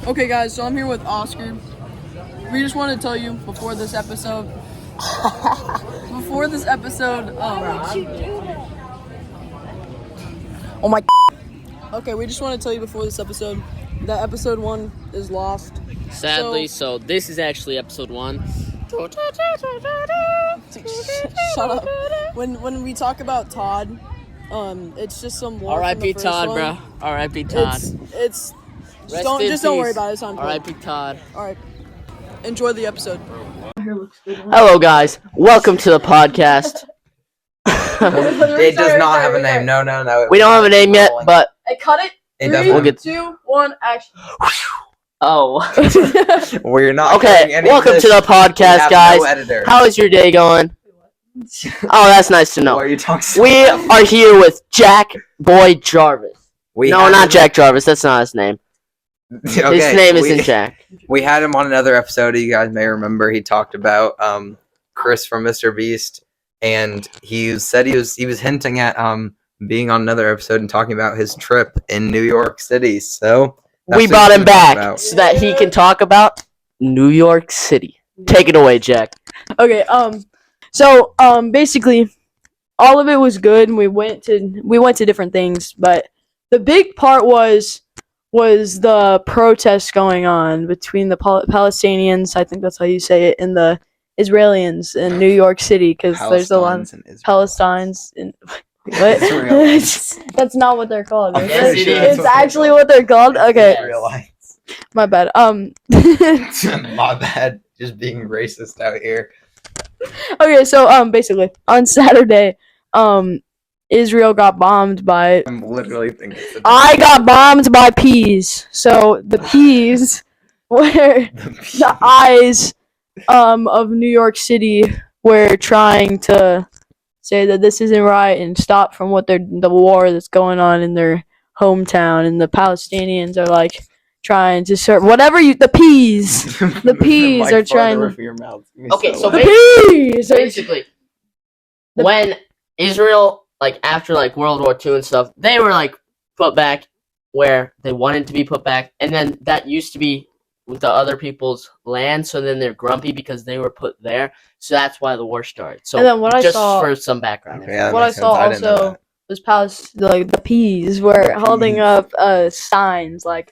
Okay, guys, so I'm here with Oscar. We just want to tell you before this episode. Oh my. Okay, we just want to tell you before this episode that episode 1 is lost. Sadly, so this is actually episode 1. Shut up. When we talk about Todd, it's just some lore from the R.I.P. first Todd, one. bro. R.I.P. Todd. It's Rest don't in just don't worry peace. about it. It's on. R.I.P. Todd. All right. Enjoy the episode. Hello, guys. Welcome to the podcast. It does not have a name. No. We don't have a name yet, but I cut it. It 3, doesn't. 2, 1, action. oh. We're not. Okay. Welcome to the podcast, guys. No editor. How is your day going? Oh, that's nice to know. What are you talking We about? are here with Jack Boy Jarvis. We No, had not him- Jack Jarvis. That's not his name. Okay, His name isn't Jack. We had him on another episode. You guys may remember he talked about Chris from Mr. Beast, and he said he was hinting at being on another episode and talking about his trip in New York City. So that's We what brought he's him gonna talk back about. so that he can talk about New York City. Take it away, Jack. Okay. So basically, all of it was good, and we went to different things, but the big part was the protests going on between the Palestinians, I think that's how you say it, and the Israelis in New York City, because there's a lot of Palestinians in. What? Israelites. That's not what they're called. Is Yes, it? it is. It's actually what they're called. Okay, Israelites. my bad. My bad. Just being racist out here. Okay, so basically on Saturday, Israel got bombed by. I'm literally thinking. I got bombed by peas. So the peas were the eyes of New York City were trying to say that this isn't right and stop from the war that's going on in their hometown, and the Palestinians are like trying to serve the peas. The peas are trying. Okay, so The peas. are- basically, when Israel, like after like World War II and stuff, they were like put back where they wanted to be put back, and then that used to be with the other people's land. So then they're grumpy because they were put there. So that's why the war started. So And then what I just saw- for some background. Okay, yeah, that what I makes saw sense. I didn't know also that. was the peas were holding up signs like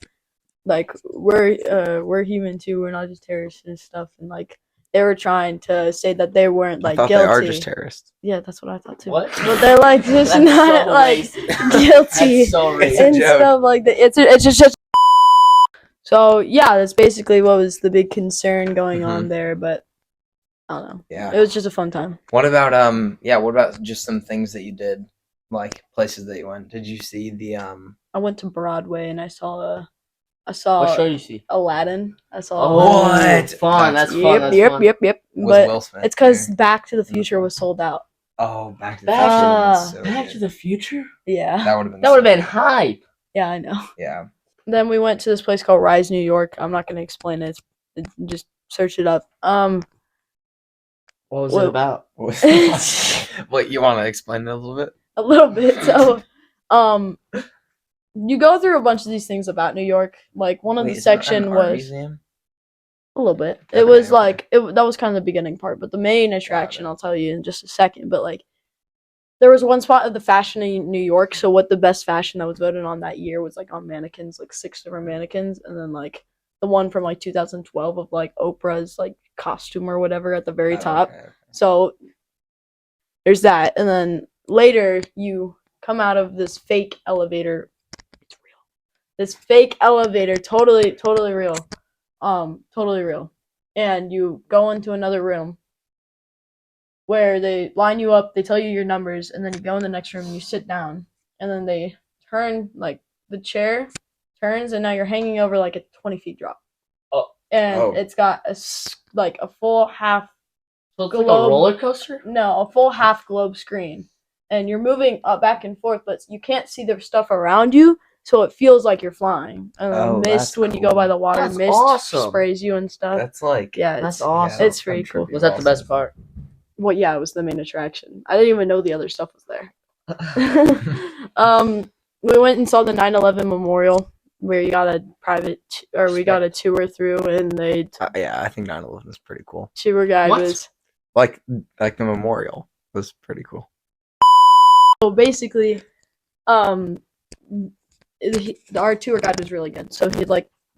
we're human too, we're not just terrorists and stuff, and like they were trying to say that they weren't like I thought guilty. they are just terrorists. Yeah, that's what I thought too. What? But they're like just That's not so like racist. guilty That's so It's racist. a and joke. stuff like that. It's just. So yeah, that's basically what was the big concern going on there. But I don't know. Yeah. It was just a fun time. What about what about just some things that you did, like places that you went? Did you see the I went to Broadway and I saw What show you see? Aladdin. I saw Oh, Aladdin. What? Fun. That's Yep, fun. That's yep, fun. yep. was But Will Smith it's because there? Back to the Future was sold out. Oh, Back to the Back Future. to- was so Back good. to the Future. Yeah, That would have been. That would have so been hype. yeah, I know. good. Yeah. Then we went to this place called Rise, New York. I'm not gonna explain it. Just search it up. What was Well- it about? What you want to explain it a little bit? A little bit. So, you go through a bunch of these things about New York. Like one of Wait, the isn't it section an art was museum? a little bit. Okay, It was okay. like that was kind of the beginning part, but the main attraction I'll tell you in just a second. But like, there was one spot of the fashion in New York. So what the best fashion that was voted on that year was like on mannequins, like 6 different mannequins, and then like the one from like 2012 of like Oprah's like costume or whatever at the very Oh, top. okay. So there's that, and then later you come out of this fake elevator. It's real. This fake elevator, totally real. Totally real. And you go into another room where they line you up, they tell you your numbers, and then you go in the next room and you sit down, and then they turn like the chair turns, and now you're hanging over like a 20 feet drop. Oh. And Oh. it's got like a full half. So it's like a Globe. roller coaster. No, a full half globe screen, and you're moving up back and forth, but you can't see the stuff around you, so it feels like you're flying. And then Oh, mist that's when you go cool. by the water, That's mist awesome. sprays you and stuff. That's like. Yeah, That's it's awesome. It's pretty I'm sure cool. it'd be Was that the best awesome. part? well, yeah, it was the main attraction. I didn't even know the other stuff was there. We went and saw the 9/11 memorial. where you got a we got a tour through, and Yeah, I think 9/11 is pretty cool. tour guide What? was. Like the memorial was pretty cool. So basically, our tour guide was really good. So he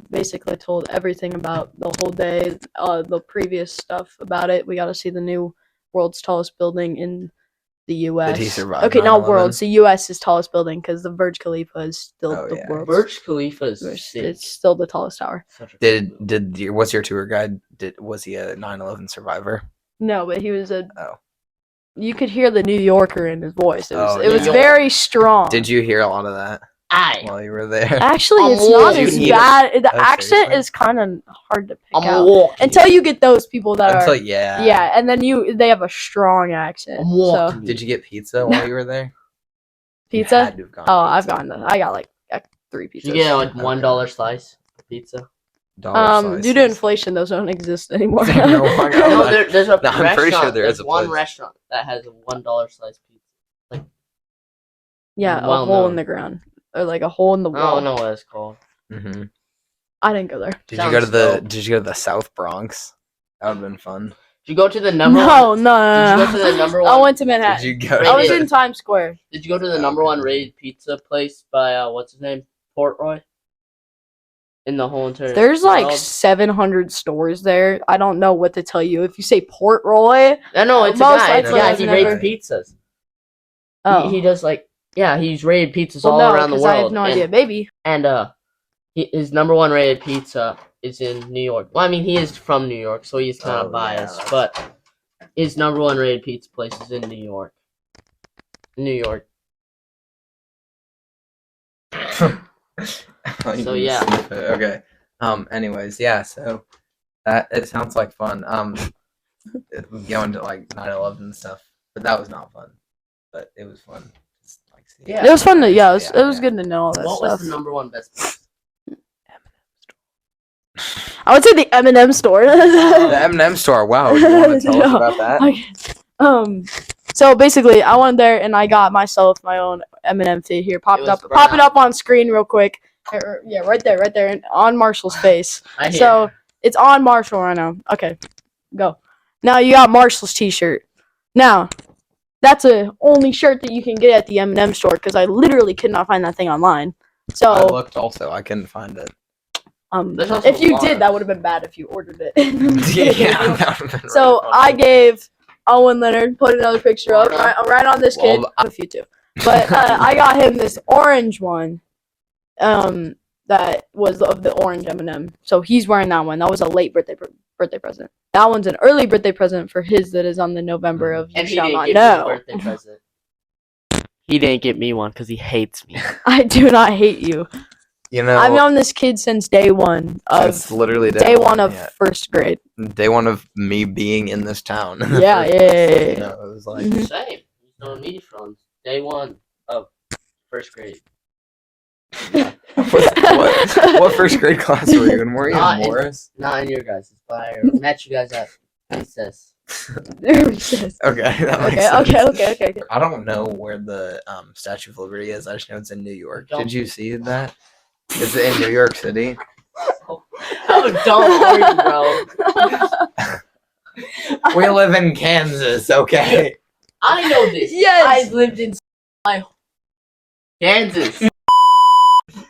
basically told everything about the whole day, the previous stuff about it. We got to see the new world's tallest building in the U.S. Did he survive Okay, not 9/11? world's. The U.S.'s tallest building because the Burj Khalifa is still Oh, the yeah. world's. Burj Khalifa is sick. It's still the tallest tower. Such a cool Did what's your tour guide? Was he a 9/11 survivor? No, but he was a. Oh. You could hear the New Yorker in his voice. It was, Oh, it was yeah. very strong. Did you hear a lot of that Aye. while you were there? Actually, it's I'm not walking. as You need bad. The Oh, accent seriously? is kind of hard to pick I'm out walking. until you get those people that Until are. yeah. Yeah, and then they have a strong accent. I'm walking. So Did you get pizza while you were there? You pizza. had to have gotten Oh, I've pizza. gotten that. I got like 3 pizzas. Did you get like Okay. $1 slice of pizza? Dollar Due to slices. inflation, those don't exist anymore. They're no longer- No, there's a No, I'm restaurant. pretty sure there is there's a one place. restaurant that has a $1 slice pizza. Yeah, a Well hole known. in the ground or like a hole in the I wall. don't know what it's called. Mhm. I didn't go there. Did you go to Sounds the dope. Did you go to the South Bronx? That would have been fun. Did you go to the number No, one? no. Did you go to the number I one? went to Did Manhattan. you go? I was to in Times Square. Did you go to the number one rated pizza place by what's his name? Portnoy? In the whole entire There's like world? 700 stores there. I don't know what to tell you. If you say Port Roy, No, it's a most guy. It's a likely guy. I've He never- rates pizzas. oh, He does he's rated pizzas well, all no, around the 'cause world. I have no idea. Maybe. And his number one rated pizza is in New York. Well, I mean, he is from New York, so he's kind Oh, of biased. yeah. But his number one rated pizza place is in New York. New York. So, yeah. Okay. Anyways, yeah. So that it sounds like fun. Going to like 9/11 and stuff, but that was not fun. But it was fun. Just, like, seeing Yeah. It was fun to. Yeah, it Yeah, was yeah. good to know all that What stuff. was the number one best place? I would say the M&M store. The M&M store. Wow. You want to tell us No. about that? Okay. So basically, I went there and I got myself my own M&M fit here. Pop It it up, was pop it brown. up on screen real quick. Yeah, right there, and on Marshall's face. Right here. So it's on Marshall right now. Okay, go. Now you got Marshall's T-shirt. Now that's the only shirt that you can get at the M&M store because I literally could not find that thing online. I So looked also. I couldn't find it. There's also if you Walmart. did, that would have been bad if you ordered it. Yeah. that would've been So really I funny. gave Owen Leonard put another picture up right on this kid. Well, I have a few too, but I got him this orange one. That was of the orange M&M. So he's wearing that one. That was a late birthday present. That one's an early birthday present for his that is on the November of You And he Shall didn't Not give me a Know. birthday present. He didn't get me one because he hates me. I do not hate you. You know, I've known this kid since day one it's of literally day one of yeah. first grade. Day one of me being in this town. in the Yeah, first yeah, place. yeah, You yeah. know, it was like Mhm. Same. He's known me from day one of first grade. what first grade class were you in? Were you Not in in- Morris? Not in your guys' but I met you guys at recess. Recess. Okay, that makes Okay, sense. okay. I don't know where the Statue of Liberty is. I just know it's in New York. Don't- Did you see that? It's in New York City. How dumb are you, bro? We live in Kansas, okay? I know this. Yes. I lived in my Kansas.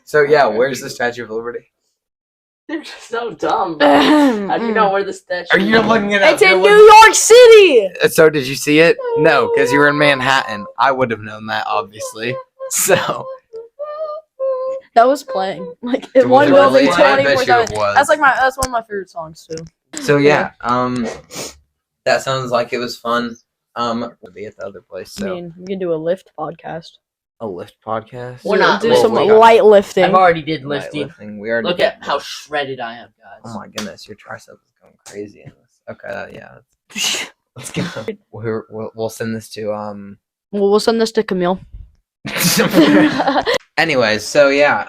So yeah, where's the Statue of Liberty? They're so dumb, bro. How do you know where the statue Are you looking it up? It's in You're New looking- York City. So did you see it? No, because you were in Manhattan. I would have known that, obviously. So That was playing like Was in one it building really? I 24 bet you it times. was. That's one of my favorite songs too. So yeah, that sounds like it was fun. We'll be at the other place. I So mean, we can do a lift podcast. a lift podcast. We're not do well, some we got- light lifting. I've already did Light lifting. lifting. We already Look did at how this. shredded I am, guys. Oh my goodness, your tricep is going crazy in this. Okay, yeah. Let's go. We'll send this to Well, we'll send this to Camille. Anyways, so yeah,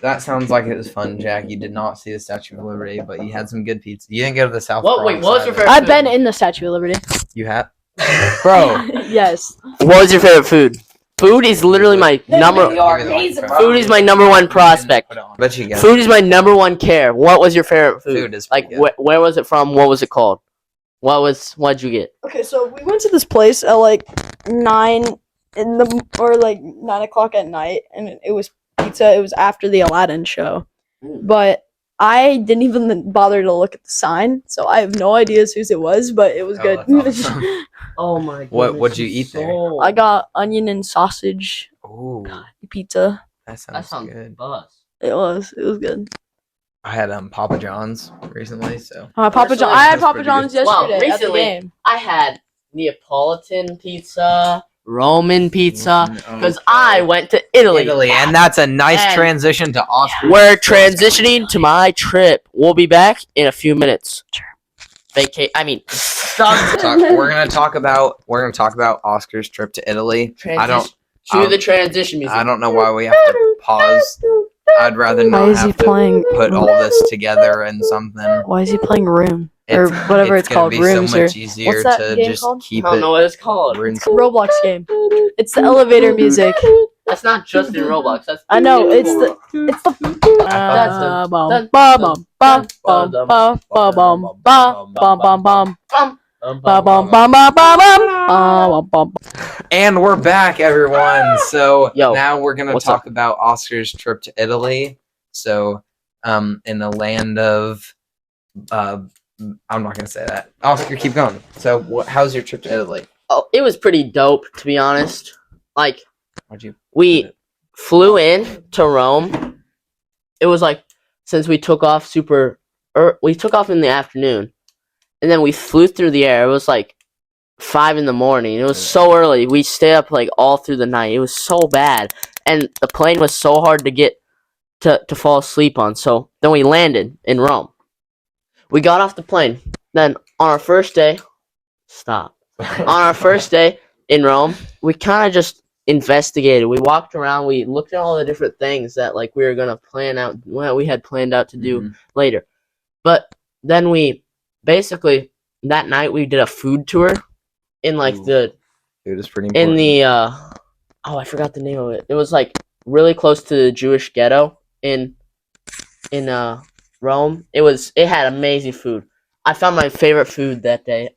that sounds like it was fun, Jack. You did not see the Statue of Liberty, but you had some good pizza. You didn't go to the South. What- wait, Bronx what was your either. favorite- I've been in the Statue of Liberty. You have, bro. Yes. What was your favorite food? Food is literally my number. Food is my number one prospect. Bet you guys. Food is my number one care. What was your favorite food? Food is like pretty good. where was it from? What was it called? What'd you get? Okay, so we went to this place at like 9 o'clock at night, and it was pizza. It was after the Aladdin show, but I didn't even bother to look at the sign, so I have no idea whose it was, but it was good. That's awesome. Oh my god. What'd you eat there? I got onion and sausage Ooh, pizza. that That sounds sounds good. buzz. It was good. I had Papa John's recently, so I had Papa That's John's pretty yesterday Well, at the recently- game. I had Neapolitan pizza, Roman pizza, because I went to Italy. and that's a nice And- transition to Oscar. We're transitioning to my trip. We'll be back in a few minutes. We're gonna talk about Oscar's trip to Italy. The transition music. I don't know why we have to pause. I'd rather Why not is he have to playing? put all this together in something. Why is he playing Room or It's- whatever it's gonna called? be Rooms so or much easier what's that to game just called? keep I don't it. know what it's called. rin- Roblox game. It's the elevator music. That's not just in Roblox. That's I know, it's the And we're back, everyone. So Yo, now we're gonna what's talk about Oscar's trip to Italy. So, in the land of, I'm not gonna say that. Oscar, keep going. So, how's your trip to Italy? Oh, it was pretty dope, to be honest. Like, What'd you? we flew in to Rome. It was like, since we took off we took off in the afternoon, and then we flew through the air. It was like 5 a.m. It was so early. We stayed up like all through the night. It was so bad, and the plane was so hard to get to fall asleep on. So then we landed in Rome. We got off the plane. Then on our first day, on our first day in Rome, we kind of just investigated. We walked around. We looked at all the different things that like we were gonna plan out. Well, we had planned out to do later. But then we basically that night we did a food tour in like It was pretty important. in the I forgot the name of it. It was like really close to the Jewish ghetto in Rome. It had amazing food. I found my favorite food that day.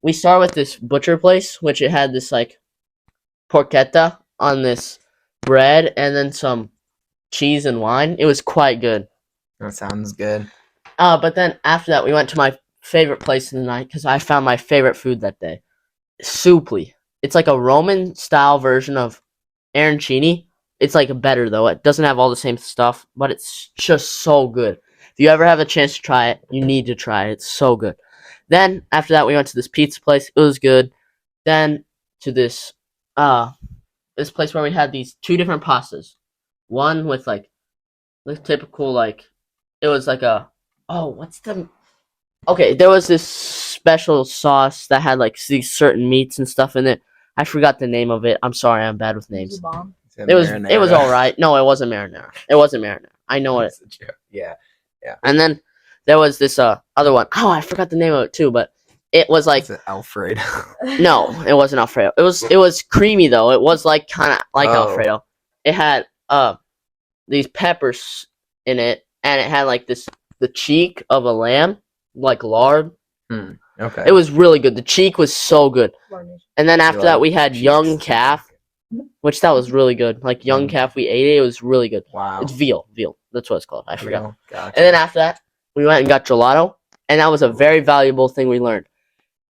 We started with this butcher place, which it had this like porchetta on this bread and then some cheese and wine. It was quite good. That sounds good. But then after that, we went to my favorite place in the night because I found my favorite food that day. Supli. It's like a Roman style version of arancini. It's like better though. It doesn't have all the same stuff, but it's just so good. If you ever have a chance to try it, you need to try it. It's so good. Then after that, we went to this pizza place. It was good. Then to this place where we had these two different pastas. One with like the typical like it was like there was this special sauce that had like these certain meats and stuff in it. I forgot the name of it. I'm sorry, I'm bad with names. It was all right. No, it wasn't marinara. I know it. Yeah. And then there was this other one. Oh, I forgot the name of it too, but it was like Is it Alfredo? no, it wasn't Alfredo. It was creamy though. It was like kind of like Oh. Alfredo. It had these peppers in it, and it had like the cheek of a lamb, like lard. Okay. It was really good. The cheek was so good. And then after that, like we had cheeks? young calf, which that was really good. Like young calf, we ate it. It was really good. Wow. It's veal. That's what it's called. I forgot. Gotcha. And then after that, we went and got gelato, and that was a very valuable thing we learned.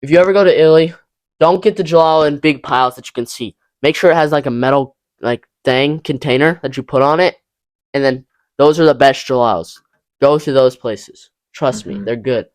If you ever go to Italy, don't get the gelato in big piles that you can see. Make sure it has like a metal like container that you put on it, and then those are the best gelatos. Go to those places. Trust me, they're good.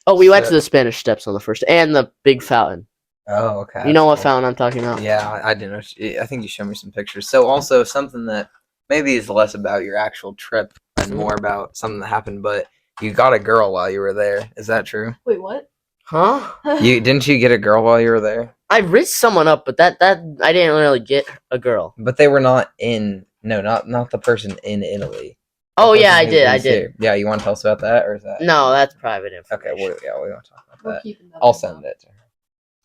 Oh, we went to the Spanish Steps on the first, and the big fountain. Oh, okay. You know what Cool. fountain I'm talking about? Yeah, I didn't know. I think you showed me some pictures. So also something that maybe is less about your actual trip and more about something that happened, but you got a girl while you were there. Is that true? Wait, what? Huh? Didn't you get a girl while you were there? I risked someone up, but that I didn't really get a girl. But they were not not the person in Italy. Oh The yeah, person I who did. I was did. here. Yeah, you want to tell us about that, or is that? No, that's private Okay, information. we want to talk about that. keeping that I'll in send mind. it to her.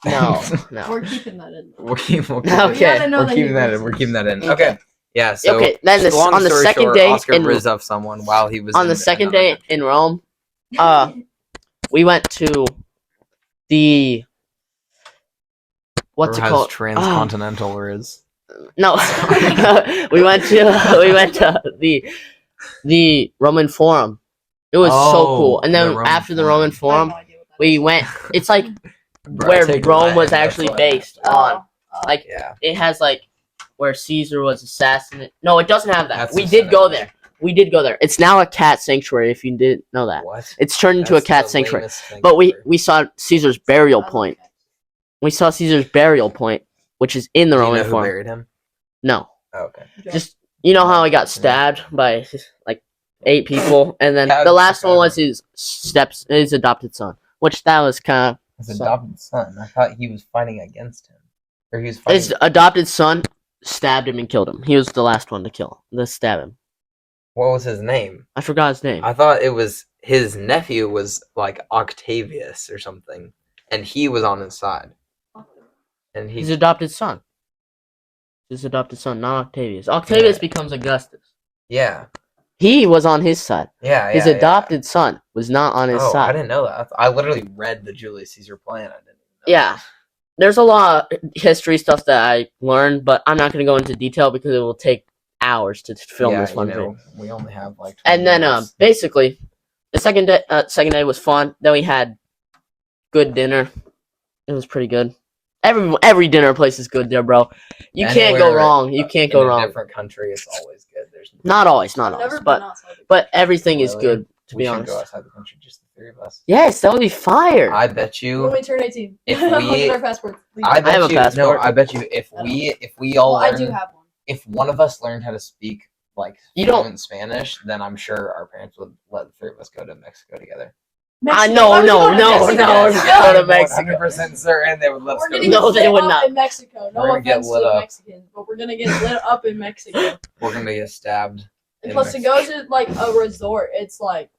No, no. We're keeping that in. we'll keep Okay. gotta know we're that keeping he that in. racist. We're keeping that in. Okay. Okay. Yeah. So Okay, then just long on the story second short, day Oscar in rizzed up someone while he was on in the second another day country. in Rome, we went to the what's Or it has called? transcontinental riz. No, we went to the Roman Forum. It was so cool. And the then Roman after the Forum. Roman Forum, we went. It's like Bro, I where take Rome was Latin, that's actually why I based asked. on. Like Yeah. it has like where Caesar was assassinated. No, it doesn't have that. That's We the did go Senate. there. We did go there. It's now a cat sanctuary. If you didn't know that, What? it's turned into That's a cat the sanctuary. lamest thing But ever. we saw Caesar's burial point. We saw Caesar's burial point, which is in the Do you Roman know who Forum. buried him? No, Oh, okay. just you know how he got stabbed by like 8 people, and then Yeah, the last okay. one was his adopted son, which that was kind His of adopted son. I thought he was fighting against him, or he was fighting. his adopted son stabbed him and killed him. He was the last one to kill him. To stab him. What was his name? I forgot his name. I thought it was his nephew was like Octavius or something, and he was on his side. And His he, adopted son. His adopted son, not Octavius. Octavius Yeah. becomes Augustus. yeah, He was on his side. yeah, His yeah. adopted son was not on his Oh, side. I didn't know that. I literally read the Julius Caesar plan. I didn't know Yeah. There's a lot of history stuff that I learned, but I'm not going to go into detail because it will take hours to film yeah, this one you video. know, we only have like 20 And then, minutes. basically, the second day was fun. Then we had good dinner. It was pretty good. Every dinner place is good there, bro. You can't go Anywhere, wrong. You can't go in a wrong. different country, it's always good. There's Not always, not I've always, never been but outside. everything is Really? good. To we be should honest. go outside the country, just the 3 of us. Yes, that would be fire. I bet When you. we turn 18. If Look we- at our passports. I bet have a you. passport. No, I bet you. If we all Well, I learn, do have one. if one of us learned how to speak like You don't- fluent Spanish, then I'm sure our parents would let the 3 of us go to Mexico together. I Mexico. know, Why would you no, go to no, Mexico? no, Yes, no. Go to I'm Mexico. 100% certain they would let us We're go. gonna to get No, they lit would up not. in Mexico. We're No gonna get offense to lit the up. Mexicans, but we're gonna get lit up in Mexico. We're gonna get stabbed. And in plus, to Mexico. go to like a resort, it's like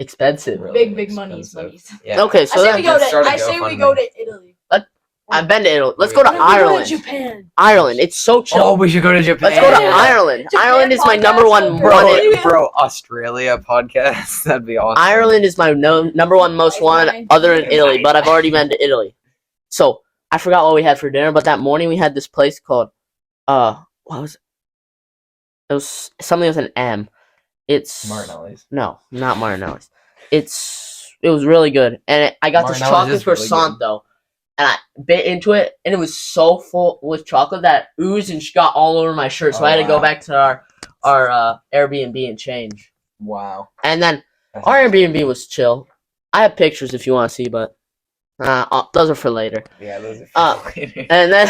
Expensive. Really big monies. expensive. Yeah. Okay, I so say we then go Start a to. I say we GoFundMe. go to Italy. I've been to Italy. Let's go to What What if we go to Ireland. Japan? Ireland. It's so chill. Oh, we should go to Japan. Let's go to Yeah. Ireland. Japan Ireland is my podcast, number one okay. Bro, Really? bro, Australia podcast. That'd be awesome. Ireland is my number one most one other than Italy, but I've already been to Italy. So I forgot what we had for dinner, but that morning we had this place called what was it? It was something with an M. It's Martinelli's. No, not Martinelli's. It was really good, and I got this Martinelli's chocolate is really croissant though, and I bit into it, and it was so full with chocolate that it oozed and got all over my shirt. So Oh, I had to go wow. back to our Airbnb and change. Wow. And then That's our Airbnb was chill. I have pictures if you want to see, but those are for later. Yeah, those are And then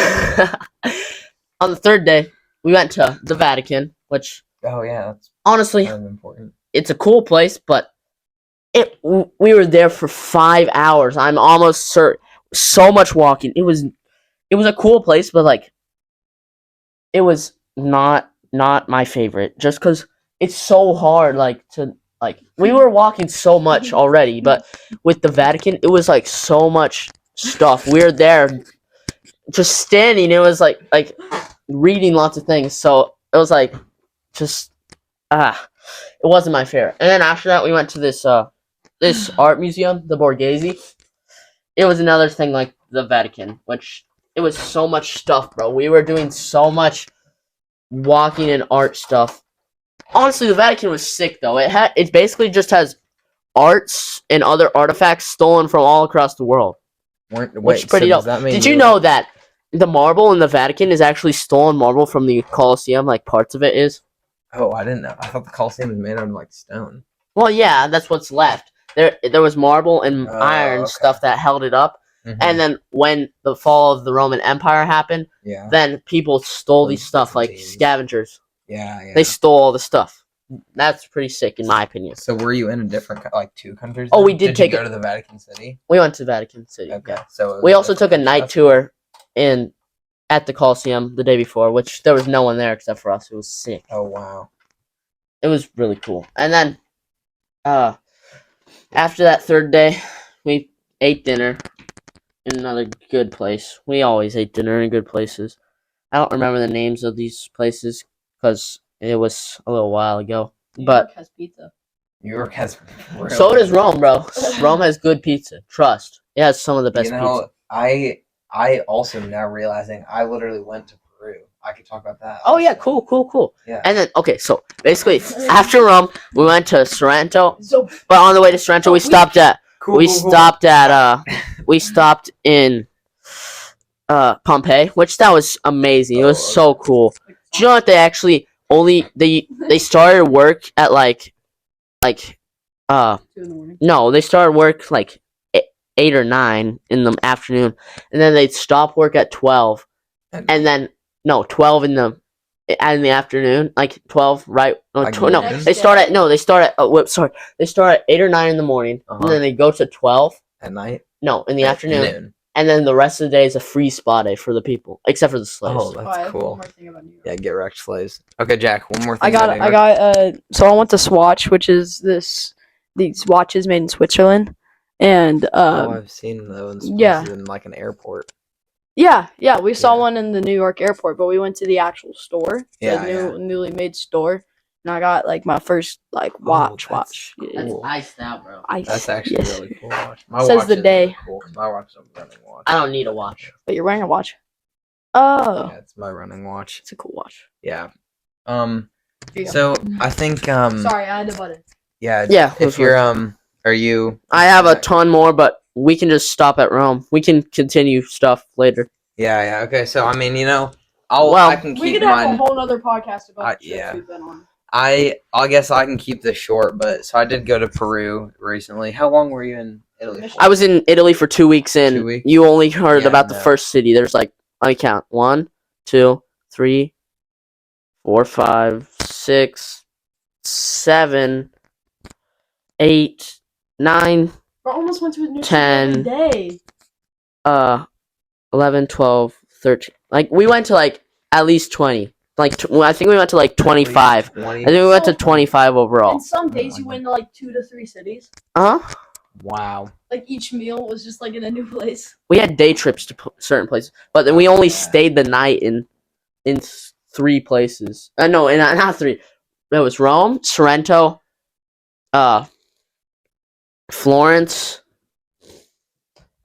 on the third day, we went to the Vatican, which Oh yeah, that's honestly, kind of important. it's a cool place, but we were there for 5 hours. I'm almost certain. So much walking. It was a cool place, but like it was not my favorite. Just because it's so hard. We were walking so much already, but with the Vatican, it was like so much stuff. We were there, just standing. It was like reading lots of things. So it was like just it wasn't my favorite. And then after that, we went to this art museum, the Borghese. It was another thing like the Vatican, which it was so much stuff, bro. We were doing so much walking and art stuff. Honestly, the Vatican was sick though. It basically just has arts and other artifacts stolen from all across the world. Which is pretty dope. Did you know that the marble in the Vatican is actually stolen marble from the Colosseum? Like parts of it is. Oh, I didn't know. I thought the Colosseum was made out of like stone. Well, yeah, that's what's left. There was marble and iron okay. stuff that held it up. Mhm. And then when the fall of the Roman Empire happened, Yeah. then people stole these Those stuff like days. scavengers. Yeah. They stole all the stuff. That's pretty sick in my opinion. So were you in a different like 2 countries? Oh, then? we did take you it- go to the Vatican City. We went to Vatican City. Okay. Yeah. So it We was also took a different night stuff? tour at the Colosseum the day before, which there was no one there except for us. It was sick. Oh wow. It was really cool. And then after that third day, we ate dinner. in another good place. We always ate dinner in good places. I don't remember the names of these places because it was a little while ago. New But York has pizza. New York has. so does Rome, bro. Rome has good pizza. Trust. It has some of the best You know, pizza. I also now realizing I literally went to Peru. I could talk about that. Oh yeah, also. cool. Yeah. And then okay, so basically after Rome, we went to Sorrento. So But on the way to Sorrento, we stopped at Cool. we stopped in Pompeii, which that was amazing. It was so cool. Do you know what they actually they started work at like 2 in the morning. no, they started work like 8 or 9 in the afternoon, and then they'd stop work at 12, and then no 12 in the afternoon, like 12, right? No, Like no, noon? they start at they start at 8 or 9 in the morning, Uh-huh. and then they go to 12. At night. No, in the At afternoon, noon. and then the rest of the day is a free spa day for the people, except for the slaves. Oh, I that's have one cool. more thing about New York. Yeah, get wrecked, slaves. Okay, Jack. One more thing. I got so I went to Swatch, which is these watches made in Switzerland, and Oh, I've seen those yeah. places in like an airport. yeah, we saw Yeah. one in the New York airport, but we went to the actual store, Yeah, newly made store, and I got like my first like watch. that's Yeah. cool. iced out, bro. Ice. That's actually yes. really cool. Watch. My Says watch the is day. Really cool 'cause my watch is a running watch. I don't need a watch. But you're wearing a watch. Oh, Yeah, it's my running watch. it's a cool watch. Yeah. Here you go. So I think Sorry, I had to butt in. yeah. Yeah, If you're are you? I have a ton more, but we can just stop at Rome. We can continue stuff later. Yeah. Okay. So I mean, Well, I can We keep could have a mine. whole other podcast about the trips yeah. we've been on. I guess I can keep this short, but so I did go to Peru recently. How long were you in Italy for? I was in Italy for 2 weeks, and 2 weeks? you only heard Yeah, about the no. first city. There's like, let me count: 1, 2, 3, 4, 5, 6, 7, 8, 9, Bro, almost went to a new 10. city every day. 11, 12, 13. Like we went to like at least 20. Like I think we went to like 25. I think we went to 25 overall. And some Oh days my you God. went to like 2 to 3 cities. Uh-huh. Wow. Like each meal was just like in a new place. We had day trips to certain places, but then we only Yeah. stayed the night in 3 places. No, not 3. It was Rome, Sorrento, Florence,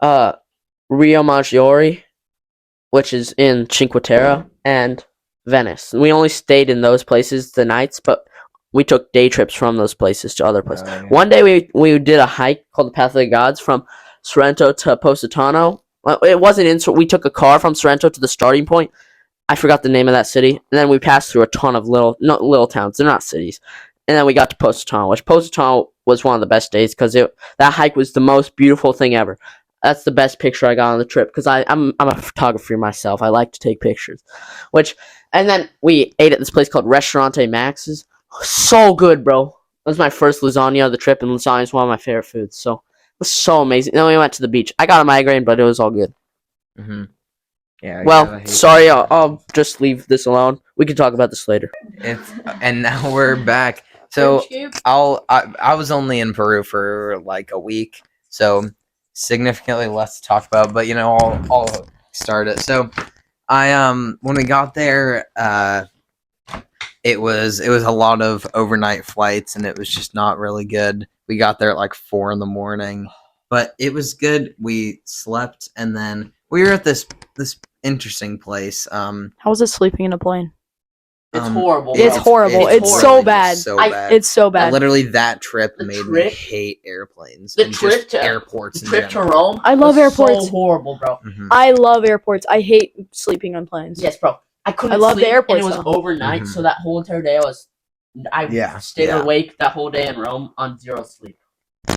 Rio Maggiore, which is in Cinque Terre, and Venice. We only stayed in those places the nights, but we took day trips from those places to other places. Yeah. One day we did a hike called the Path of the Gods from Sorrento to Positano. Well, it wasn't in. We took a car from Sorrento to the starting point. I forgot the name of that city, and then we passed through a ton of little towns. They're not cities, and then we got to Positano, which Positano was one of the best days because that hike was the most beautiful thing ever. That's the best picture I got on the trip because I'm a photographer myself. I like to take pictures, and then we ate at this place called Restaurante Max's. So good, bro. It was my first lasagna of the trip, and lasagna is one of my favorite foods. So it was so amazing. Then we went to the beach. I got a migraine, but it was all good. Mm-hmm. Yeah. Well, sorry, I'll just leave this alone. We can talk about this later. And now we're back. So Escape. I was only in Peru for like a week, so significantly less to talk about. But I'll start it. So I when we got there, it was a lot of overnight flights, and it was just not really good. We got there at like 4 a.m, but it was good. We slept, and then we were at this interesting place. How was it sleeping in a plane? It's horrible. It's horrible. It's really so just bad. So I- bad. It's so bad. Literally, that trip The made me trip- hate airplanes. the and trip just to- airports. The in trip to general. Rome. I love was airports. So horrible, bro. Mhm. I love airports. I hate sleeping on planes. Yes, bro. I couldn't. I love the sleep, airports, and it was though. overnight, Mhm. so that whole entire day I Yeah, stayed yeah. awake that whole day in Rome on 0 sleep.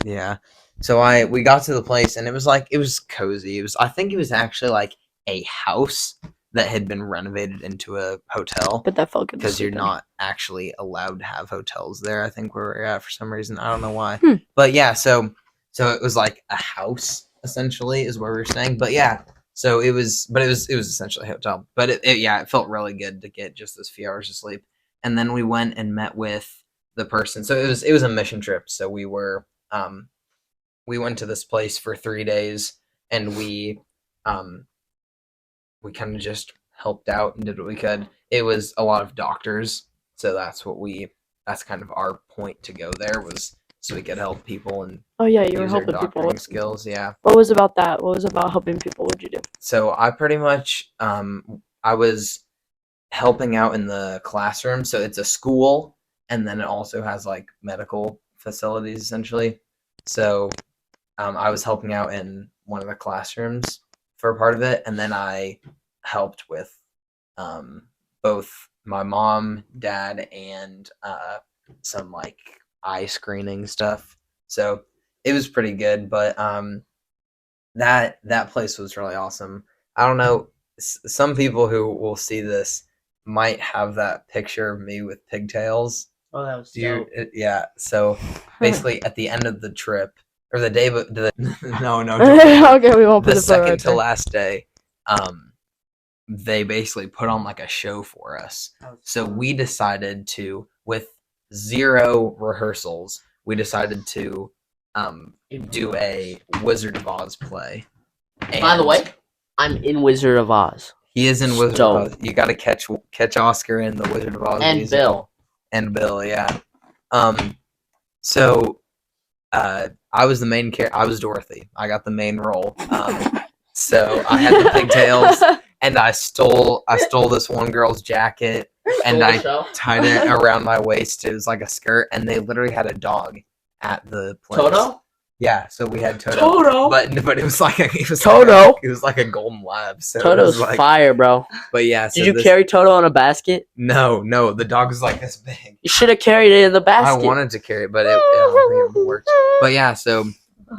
Yeah. So we got to the place, and it was cozy. I think it was actually like a house that had been renovated into a hotel. But that felt good. to Because you're sleep in. not actually allowed to have hotels there. I think where we're at for some reason. I don't know why. Hmm. But yeah, so it was like a house essentially is what we were saying. But yeah, so it was essentially a hotel. But it felt really good to get just those few hours of sleep. And then we went and met with the person. So it was a mission trip. So we went to this place for 3 days, and we kind of just helped out and did what we could. It was a lot of doctors, so that's kind of our point to go there, was so we could help people and Oh yeah, you were use our helping people. doctoring skills. Yeah. What was about that? What was about helping people? What'd you do? So I pretty much I was helping out in the classroom. So it's a school, and then it also has like medical facilities essentially. So I was helping out in one of the classrooms for a part of it, and then I helped with both my mom, dad, and some like eye screening stuff. So it was pretty good, but that place was really awesome. I don't know, some people who will see this might have that picture of me with pigtails. Oh, that was dope. Yeah. So basically, at the end of the trip, or the day, but no, Okay, we won't put the the photo second right to there. last day, they basically put on like a show for us. So we decided to, with 0 rehearsals, we decided to do a Wizard of Oz play. By the way, I'm in Wizard of Oz. He is in Wizard Dope. of Oz. You got to catch Oscar in the Wizard of Oz And musical. Bill. And Bill, yeah. So I was the main character. I was Dorothy. I got the main role. So I had the pigtails, and I stole this one girl's jacket, and I tied it around my waist. It was like a skirt, and they literally had a dog at the place. Toto? Yeah, so we had Toto. Toto. But it was like Toto. It was like a golden lab. So Toto's like, fire, bro. But yeah, so Did you carry Toto in a basket? No, the dog was like this big. You should have carried it in the basket. I wanted to carry it, but I don't think it worked. But yeah, so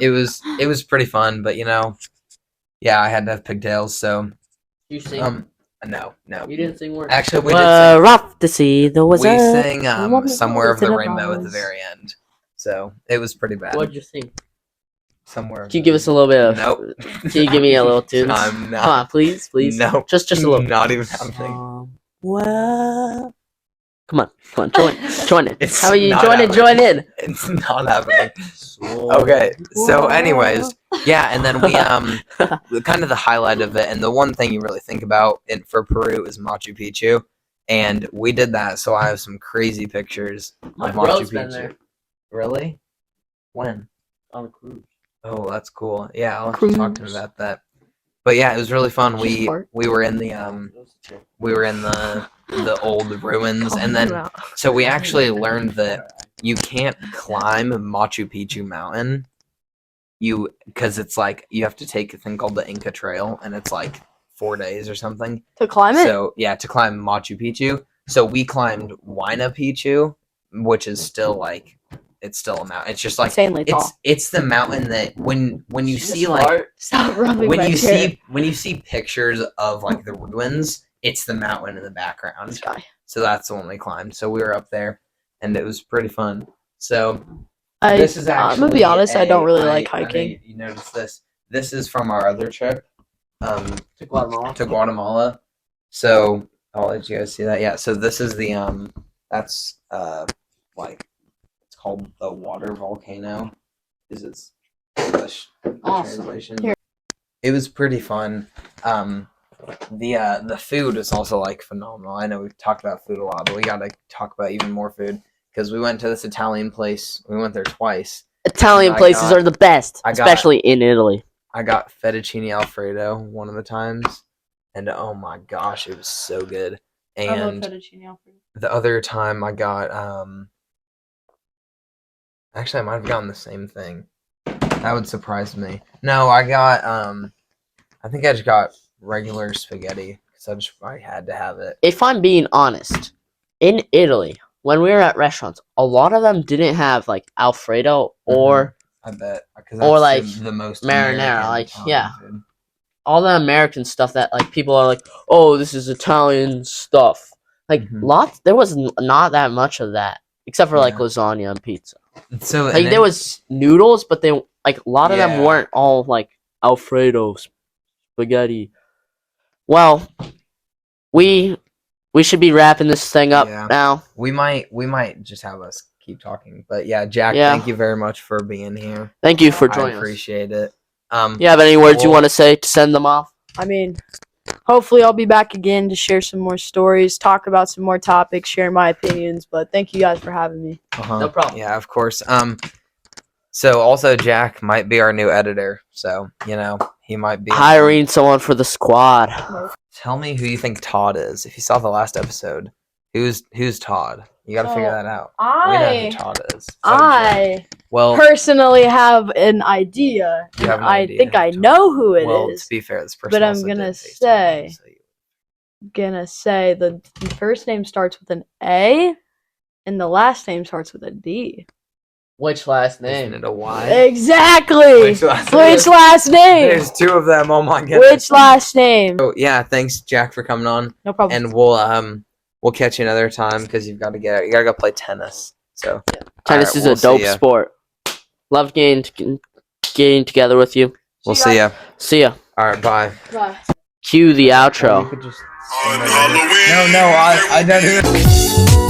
it was pretty fun. But yeah, I had to have pigtails. So You sing? No. You didn't sing words. Actually, we We're off to see the did sing. wizard. We sang Somewhere Over the Rainbow at the very end. So it was pretty bad. What'd you sing? Somewhere. Can you give us a little bit of? Nope. Can you give me a little tune? I'm not. Come on, please. No. Just a little. Not even happening. Well, come on, join in. It's How are you? not Join in. It's not happening. Okay. So, anyways, yeah, and then we kind of the highlight of it, and the one thing you really think about for Peru is Machu Picchu, and we did that. So I have some crazy pictures My of Machu bro's Picchu. been there Really? When? on a cruise. Oh, that's cool. Yeah, I'll have to talk to him about that. But yeah, it was really fun. We were in the the old ruins, and then so we actually learned that you can't climb Machu Picchu mountain. Because it's like you have to take a thing called the Inca Trail, and it's like 4 days or something to climb it. So yeah, to climb Machu Picchu. So we climbed Huayna Picchu, which is still like. It's still a mountain. It's just like insanely tall. It's the mountain that when you see like Stop rubbing when my you chair. see pictures of like the ruins, it's the mountain in the background. This guy. So that's the one we climbed. So we were up there, and it was pretty fun. So I'm this is actually. gonna be honest. I don't really like hiking. You notice this? This is from our other trip, To Guatemala. to Guatemala. So I'll let you guys see that. Yeah. So this is the that's like. Called the water volcano. Is its English translation? Here. It was pretty fun. The food is also like phenomenal. I know we've talked about food a lot, but we gotta talk about even more food because we went to this Italian place. We went there twice. Italian places are the best, especially in Italy. I got fettuccine alfredo one of the times, and oh my gosh, it was so good. And I love fettuccine alfredo. The other time I got actually, I might have gotten the same thing. That would surprise me. No, I got I think I just got regular spaghetti because I had to have it. If I'm being honest, in Italy, when we were at restaurants, a lot of them didn't have like Alfredo or I bet or like the most marinara, American like Italian food. all the American stuff that like people are like, oh, this is Italian stuff. Like lots, there was not that much of that except for like lasagna and pizza. So like there was noodles, but they like a lot of them weren't all like Alfredo spaghetti. Well, we should be wrapping this thing up now. We might just have us keep talking, but yeah, Jack, thank you very much for being here. Thank you for joining I appreciate it. You have any words you want to say to send them off? I mean, hopefully I'll be back again to share some more stories, talk about some more topics, share my opinions. But thank you guys for having me. No problem. Yeah, of course. So also Jack might be our new editor. So he might be Hiring someone for the squad. Tell me who you think Todd is. If you saw the last episode, who's Todd? You got to figure that out. We know who Todd is. Well, personally have an idea, You have and an I idea think who I Todd know who it is. well, to be fair, this person but I'm also gonna did FaceTime me, say- the first name starts with an A, and the last name starts with a D. Which last Isn't name? it a Y? Exactly. Which last Which last name? There's two of them. Oh my goodness. Which last name? So, yeah, thanks Jack for coming on, No problem. and we'll catch you another time because you gotta go play tennis. So Tennis is a dope sport. Love getting together with you. We'll see ya. See ya. All right, bye. Bye. Cue the outro. You could just- No, I don't.